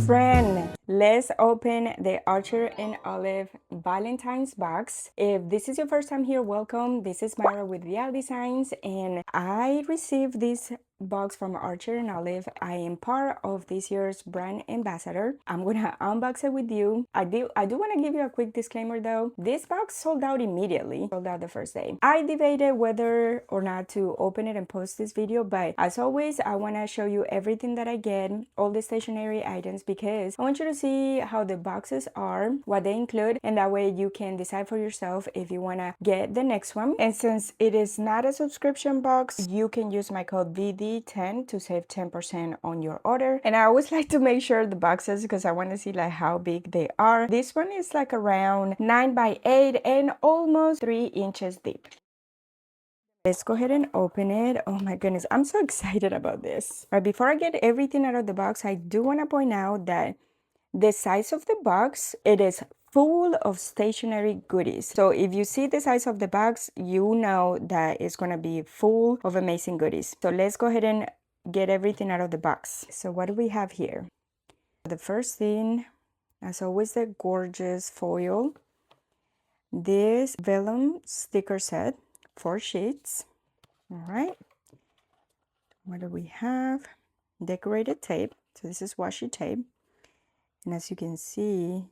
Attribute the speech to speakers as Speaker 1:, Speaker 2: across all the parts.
Speaker 1: friend, let's open the Archer and Olive Valentine's box. If this is your first time here, welcome. This is Myra with Vial Designs, and I received this box from Archer and Olive. I am part of this year's brand ambassador. I'm gonna unbox it with you. I do want to give you a quick disclaimer though. This box sold out immediately, sold out the first day. I debated whether or not to open it and post this video, but as always, I want to show you everything that I get, all the stationery items, because I want you to see how the boxes are, what they include, and that way you can decide for yourself if you want to get the next one. And since it is not a subscription box, you can use my code VD10 to save 10% on your order. And I always like to make sure the boxes, because I want to see like how big they are. This one is like around 9 by 8 and almost 3 inches deep. Let's go ahead and open it. Oh my goodness, I'm so excited about this. But before I get everything out of the box, I do want to point out that the size of the box, it is full of stationery goodies. So if you see the size of the box, you know that it's going to be full of amazing goodies. So let's go ahead and get everything out of the box. So what do we have here? The first thing, as always, the gorgeous foil. This Vellum sticker set, 4 sheets. All right. What do we have? Decorated tape. So this is washi tape. And as you can see,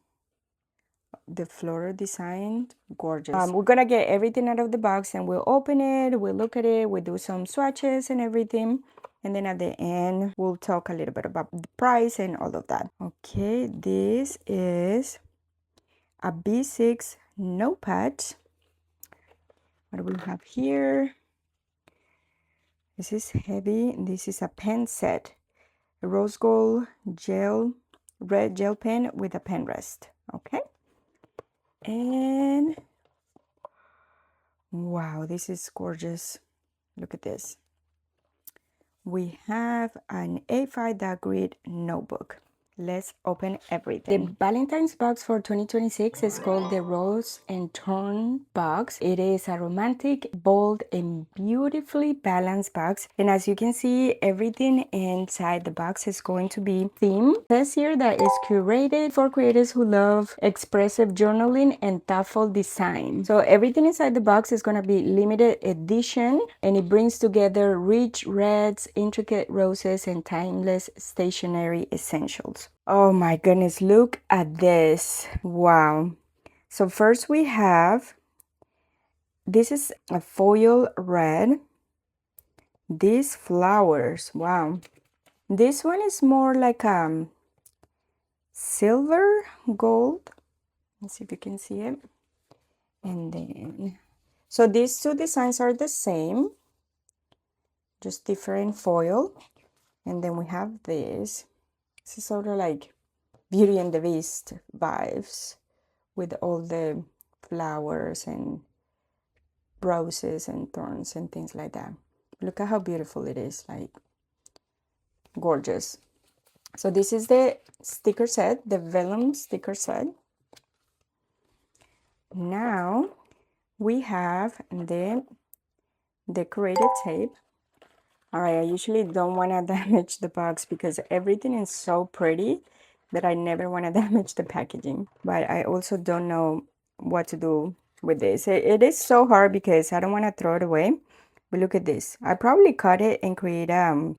Speaker 1: the floral design, gorgeous. We're gonna get everything out of the box and we'll open it, we'll look at it, we'll do some swatches and everything. And then at the end, we'll talk a little bit about the price and all of that. Okay, this is a B6 notepad. What do we have here? This is heavy. This is a pen set. A rose gold gel, red gel pen with a pen rest. Okay. And wow, this is gorgeous. Look at this. We have an A5 dark grid notebook. Let's open everything. The Valentine's box for 2026 is called the Rose and Thorn Box. It is a romantic, bold, and beautifully balanced box. And as you can see, everything inside the box is going to be themed. It says here that it's curated for creators who love expressive journaling and thoughtful design. So everything inside the box is going to be limited edition, and it brings together rich reds, intricate roses, and timeless stationery essentials. Oh my goodness, look at this. Wow. So first we have, this is a foil red. These flowers, wow. This one is more like silver gold. Let's see if you can see it. And then, so these two designs are the same, just different foil. And then we have this. This is sort of like Beauty and the Beast vibes with all the flowers and roses and thorns and things like that. Look at how beautiful it is, like gorgeous. So this is the sticker set, the Vellum sticker set. Now we have the decorated tape. All right, I usually don't want to damage the box because everything is so pretty that I never want to damage the packaging. But I also don't know what to do with this. It is so hard because I don't want to throw it away. But look at this. I probably cut it and create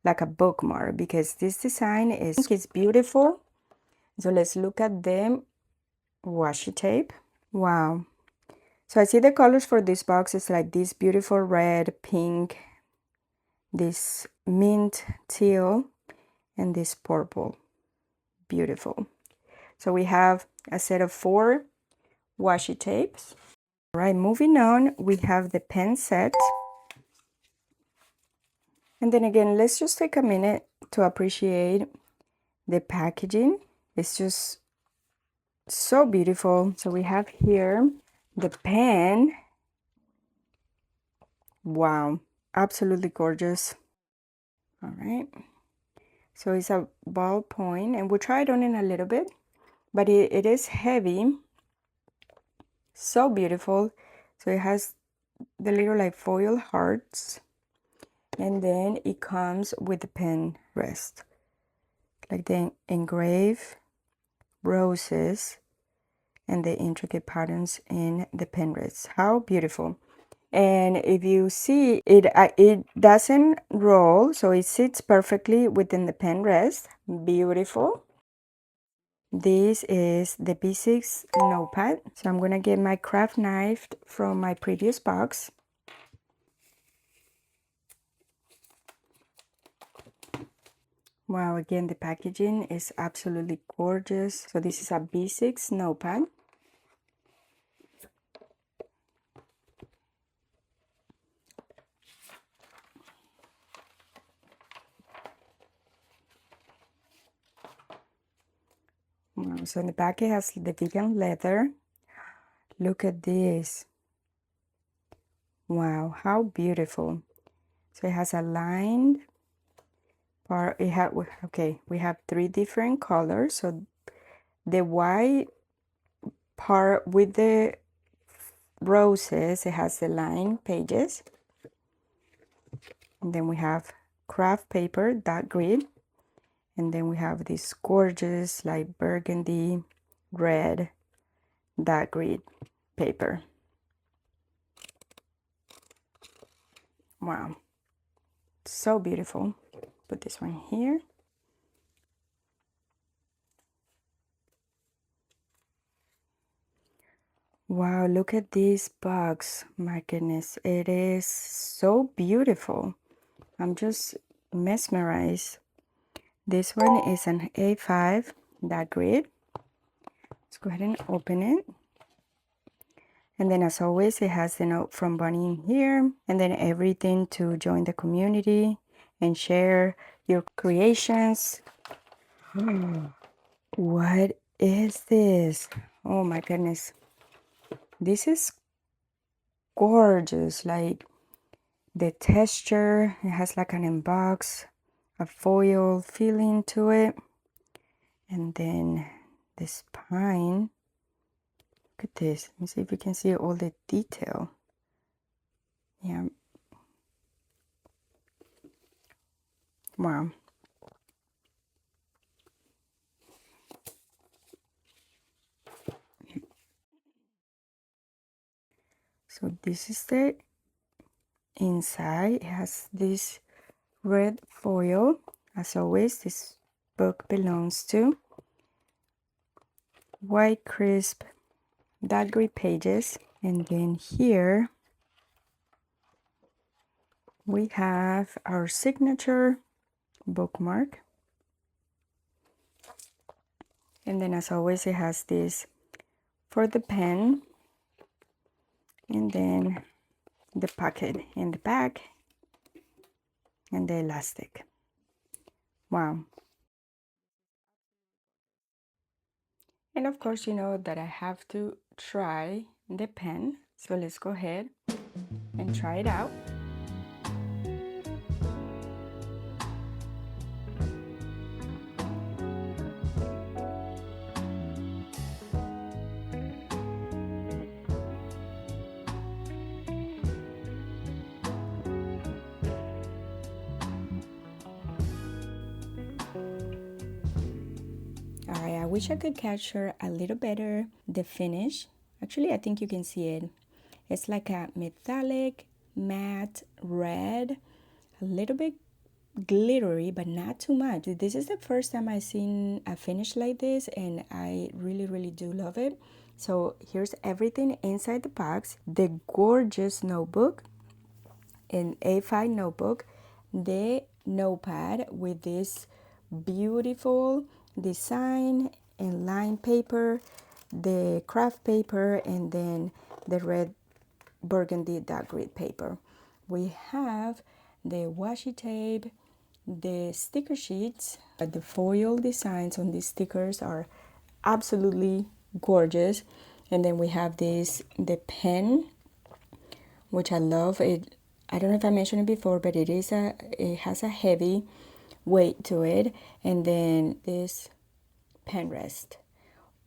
Speaker 1: like a bookmark because this design is beautiful. So let's look at the washi tape. Wow. So I see the colors for this box is like this beautiful red, pink, this mint teal, and this purple. Beautiful. So we have a set of 4 washi tapes. All right, moving on, we have the pen set. And then again, let's just take a minute to appreciate the packaging. It's just so beautiful. So we have here the pen. Wow, absolutely gorgeous. All right. So it's a ballpoint, and we'll try it on in a little bit, but it is heavy. So beautiful. So it has the little like foil hearts, and then it comes with the pen rest, like the engraved roses and the intricate patterns in the pen rests. How beautiful. And if you see it, it doesn't roll, so it sits perfectly within the pen rest. Beautiful. This is the B6 notepad. So I'm gonna get my craft knife from my previous box. Wow, again, the packaging is absolutely gorgeous. So this is a B6 notepad. Wow, so in the back it has the vegan leather. Look at this. Wow, how beautiful. So it has a lined part. We have 3 different colors. So the white part with the roses, it has the lined pages. And then we have craft paper, dot grid. And then we have this gorgeous like burgundy red dot grid paper. Wow, so beautiful. Put this one here. Wow, look at this box. My goodness, it is so beautiful. I'm just mesmerized. This one is an A5 dot grid. Let's go ahead and open it. And then as always, it has the note from Bunny in here, and then everything to join the community and share your creations. What is this? Oh my goodness. This is gorgeous. Like the texture, it has like an emboss, a foil feeling to it. And then the spine. Look at this. Let me see if you can see all the detail. Yeah. Wow. So this is the inside. It has this red foil. As always, this book belongs to white crisp dot grid pages. And then here we have our signature bookmark. And then as always, it has this for the pen. And then the pocket in the back and the elastic. Wow. And of course, you know that I have to try the pen. So let's go ahead and try it out. Alright, I wish I could capture a little better the finish. Actually, I think you can see it. It's like a metallic, matte red, a little bit glittery, but not too much. This is the first time I've seen a finish like this, and I really do love it. So here's everything inside the box. The gorgeous notebook, an A5 notebook, the notepad with this beautiful design and line paper, the craft paper, and then the red burgundy dot grid paper. We have the washi tape, the sticker sheets. The foil designs on these stickers are absolutely gorgeous. And then we have the pen, which I love. I don't know if I mentioned it before, but it has a heavy weight to it. And then this pen rest.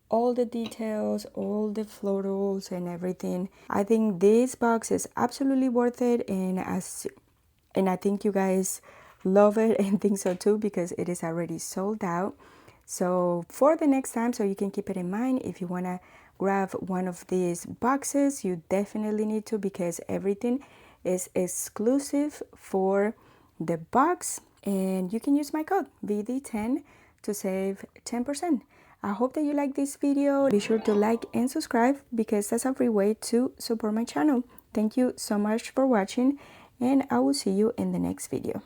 Speaker 1: All the details, all the florals and everything. I think this box is absolutely worth it, and I think you guys love it and think so too, because it is already sold out. So for the next time, so you can keep it in mind, if you want to grab one of these boxes, you definitely need to, because everything is exclusive for the box. And you can use my code VD10 to save 10%. I hope that you like this video. Be sure to like and subscribe, because that's a free way to support my channel. Thank you so much for watching, and I will see you in the next video.